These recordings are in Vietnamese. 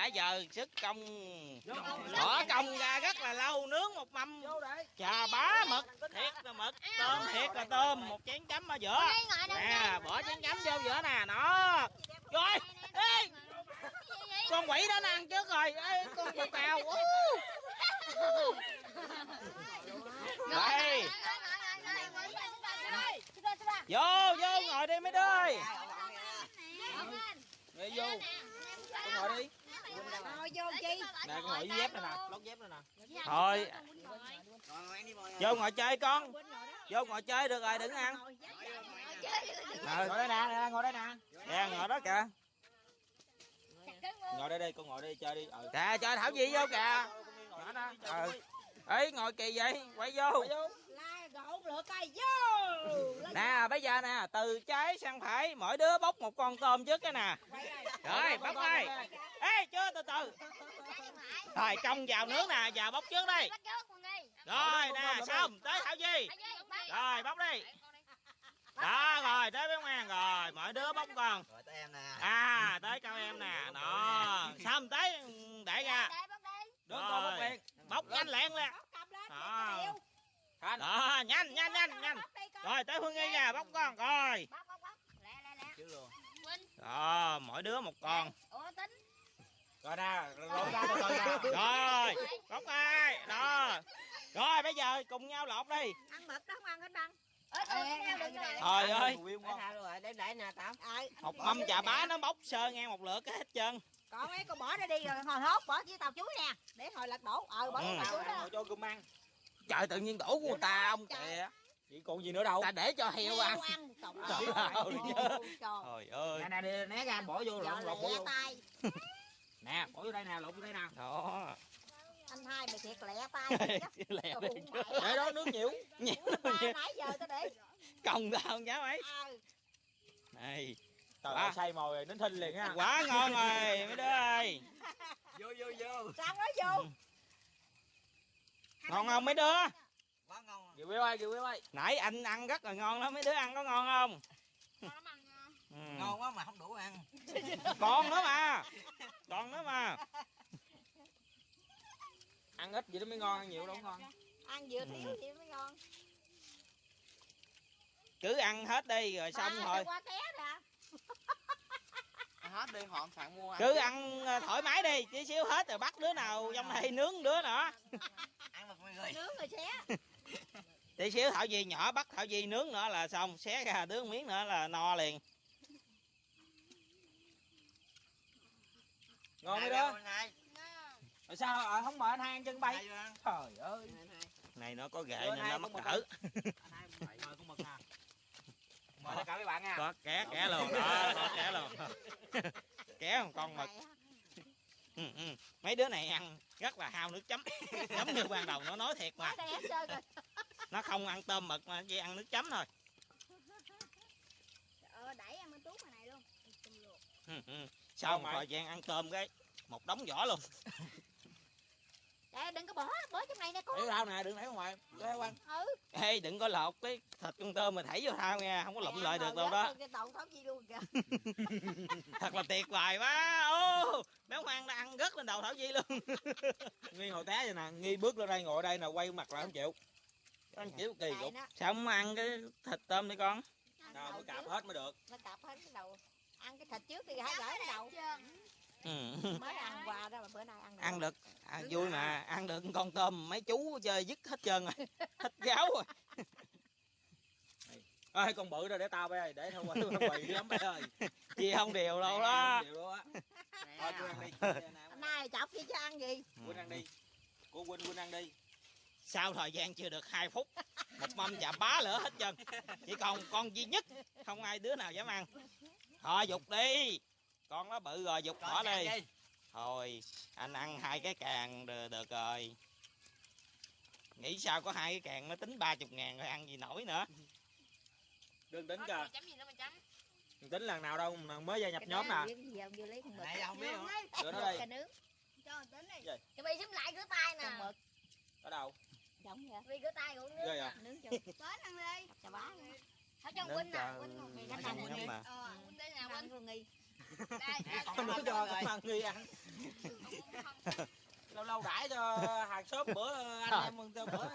nãy giờ sức công bỏ công ra rất là lâu, nướng một mâm chà bá mực, thiệt là mực, tôm thiệt là tôm, một chén chấm ở giữa nè, bỏ chén chấm vô giữa nè, nó rồi. Ê, con quỷ đó nó ăn trước rồi. Ê, con bụt nào đây, vô vô ngồi đi mấy đứa ơi, đi vô con ngồi đi. Vô chi? Nè con ngồi với dép này nè, lót dép này nè. Thôi vô ngồi chơi con, vô ngồi chơi được rồi, đừng ăn. Ngồi đây nè, ngồi đây nè. Nè ngồi đó kìa. Ngồi đây đi, con ngồi đây chơi đi. Kìa chơi Thảo Nhi vô kìa. Ấy ngồi kỳ vậy, quay vô. Nè bây giờ nè, từ trái sang phải mỗi đứa bóc một con tôm trước cái nè. Rồi bóc đây. Ê chưa, từ từ. Rồi trong vào nước nè, vào bóc trước đi. Rồi nè, xong tới Thảo Nhi. Rồi bóc đi. Đó rồi tới bé Ngoan rồi, mỗi đứa bóc con. Rồi tới em nè. À tới cao em nè, đó. Xong tới để ra. Rồi bóc nhanh lẹn lên. Đó. Đó, nhanh nhanh nhanh nhanh. Rồi tới Phương Nghi nha, bóc con rồi. Đó, mỗi đứa một con. Rồi nè, lột ra từ từ nè. Rồi, bóc ai. Đó. Rồi bây giờ cùng nhau lột đi. Ăn mực đó không ăn hết băng. Trời ơi. Để nè Tám. Một mâm chà bá nó bóc sơ ngang một lượt hết trơn. Còn mấy con bỏ ra đi rồi hồi hốt bỏ với tàu chuối nè, để hồi lật đổ. Bỏ tàu chuối đó. Cho cơm ăn. Trời tự nhiên đổ của người ta ông kìa. Chị còn gì nữa đâu. Ta để cho heo ăn. Trời ơi. Nè nè né ra bỏ vô lột vô. Nè, bỏ vô đây nè, lột vô đây nè. Đó. Anh hai mày thiệt lẹ tay. Lẹ đi. Để đó nước nhiều. Nhiều. Nãy giờ tao để. Còng tao không dám ấy. Này. Trời ơi, say mồi rồi, đến thinh liền ha. Quá ngon rồi mấy đứa ơi. Vô vô vô. Sao nói vô. Ngon không mấy đứa? Quá ngon. Kiều Bill ơi, Kiều Bill ơi. Nãy anh ăn rất là ngon đó, mấy đứa ăn có ngon không? Ngon quá mà không đủ ăn. Còn nữa mà. Còn nữa mà. Ăn ít vậy đó mới ngon, ăn nhiều đâu ngon. Ăn vừa thiếu gì mới ngon. Cứ ăn hết đi rồi xong thôi. Qua té nè. Hết đi họ sẵn mua. Cứ ăn thoải mái đi, tí xíu hết rồi bắt đứa nào trong đây nướng đứa nữa. Ăn một người. Nướng rồi xé. Tí xíu Thảo Nhi nhỏ bắt Thảo Nhi nướng nữa là xong, xé ra đứa miếng nữa là no liền. Ngon mấy đứa. Rồi sao không mời anh hai ăn chân bay? Trời ơi. Này nó có ghệ nên nó mắc cỡ. Mời con mực nè. Mời tất cả mấy bạn nha. Có ké luôn đó, có ké luôn. Ké một con mực. Mấy đứa này ăn rất là hao nước chấm. Giống như ban đầu nó nói thiệt mà. Nó không ăn tôm mực mà chỉ ăn nước chấm thôi. Đẩy ăn bên tuốt này luôn. Sau một thời gian ăn cơm cái một đống vỏ luôn. Đừng có bỏ trong này nè con. Để rau nè, đừng để ở ngoài. Để quăng. Ê đừng có lột cái thịt con tôm mà thảy vô thao nha, không có lụm lại được đâu đó. Cái đầu Thảo Nhi luôn kìa. Thật là tuyệt vời quá. Ô, bé Ngoan đã ăn rất lên đầu Thảo Nhi luôn. Nghi hồi té vậy nè, Nghi bước lên đây ngồi đây nè, quay mặt lại không chịu. Anh chịu kỳ cục. Sao không ăn cái thịt tôm đi con? Đâu mới cạp hết mới được. Nó cạp hết cái đầu. Ăn cái thịt trước thì hãy gửi cái đầu. Mới ăn quà đó mà bữa nay ăn được. Vui mà, ăn được con tôm mấy chú chơi dứt hết trơn rồi. Hết gáo rồi. Ơi con bự rồi để tao bé ơi, để thôi quỳ lắm bé ơi. Chị không đều đâu đó. Đều đó. Thôi Quynh ăn đi. Nay chọc gì cho ăn gì? Quynh ăn đi. Cô Quynh ăn đi. Sau thời gian chưa được 2 phút, một mâm chà bá lửa hết trơn. Chỉ còn con duy nhất, không ai đứa nào dám ăn. Thôi dục đi. Con nó bự rồi dục bỏ đi. Thôi anh ăn 2 cái càng được rồi. Nghĩ sao có 2 cái càng nó tính 30.000 rồi ăn gì nổi nữa. Đừng tính kìa. Đừng tính lần nào đâu, mới gia nhập nhóm nè. Này không biết hả? Rửa nó đi. Cho tính đi. Chuẩn bị xúm lại rửa tay nè. Ở đâu? Giống vậy. Vì rửa tay cũng nướng. Nướng cho. Bớt ăn đi. Chà bá. Ở trong Quynh nè, Quynh Quynh đây nè Quynh. Đây. Không nướng cho Nghi ăn. hàng xóm bữa anh em mừng bữa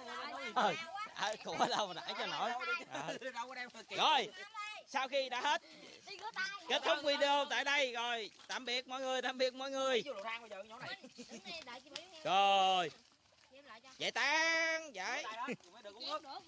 nói của đâu mà nãy cho nổi. đâu có đem Rồi, sau khi đã hết kết thúc video tại đây rồi, tạm biệt mọi người, tạm biệt mọi người. Rồi, vậy tan vậy. Đừng uống nước.